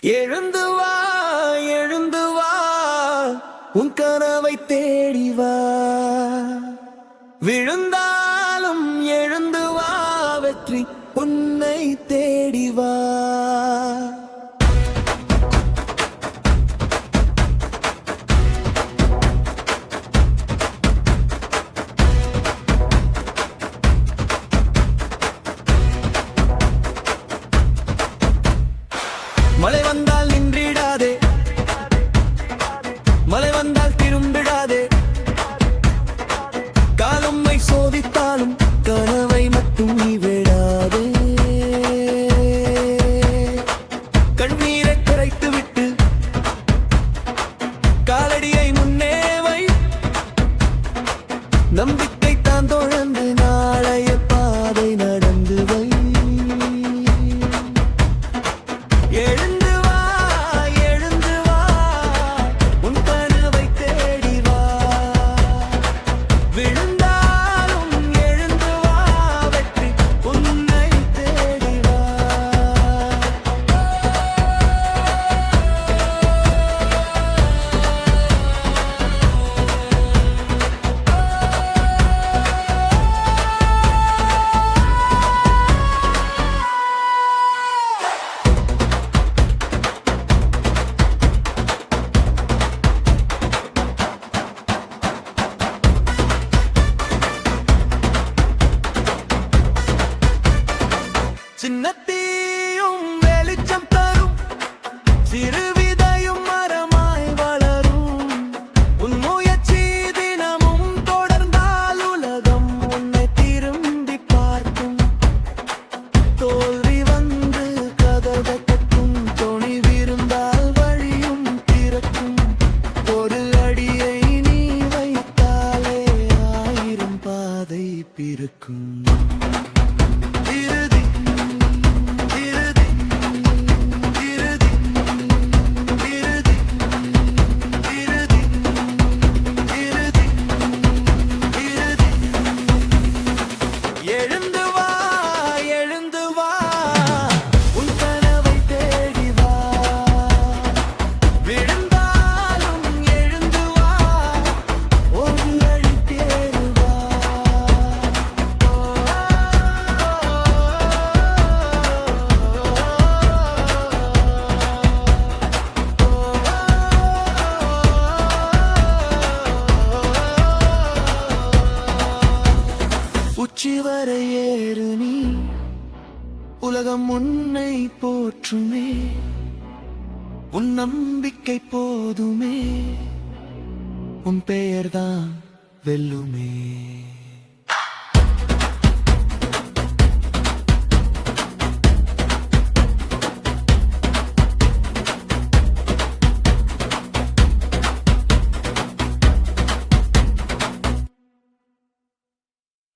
எழுந்து வா, எழுந்து வா, உன் கனவை தேடி வா. விழுந்தாலும் எழுந்து வா, வெற்றி உன்னை தேடி வா. மழை வந்தால் நின்றிடாதே, மழை வந்தால் திரும்பிடாதே. காலம்மை சோதித்தாலும் கனவை மட்டும் நீ விடாதே. கண்ணீரை கரைத்து விட்டு காலடியை முன்னே வை. நம்பிக்கை தான் தொடர்ந்து நாளைய பாதை நடந்து வை. எழுந்து வா, எழுந்து வா, உன் கனவை தேடி வா. விழுந்தாலும் எழுந்து வா, வெற்றி உன்னை தேடி வா. சின்னத்தீயும் வெளிச்சம் தரும், சிறு விதையும் மரமாய் வளரும். உன் முயற்சி தினமும் தொடர்ந்தால் உலகம் உன்னை திரும்பி பார்க்கும். தோல்வி வந்து கதவை தட்டும், துணிவிருந்தால் வழியும் திறக்கும். ஒரு அடியை நீ வைத்தாலே 1000 பாதை பிறக்கும். எழுந்து வா, எழுந்து வா, உன் கனவை தேடி வா. விழுந்தாலும் எழுந்து வா, ஒரு வழி தேடி வா. உச்சி வரை ஏறு நீ, உலகம் உன்னை போற்றுமே. உன் நம்பிக்கை போதுமே, உன் பெயர்தான் வெல்லுமே.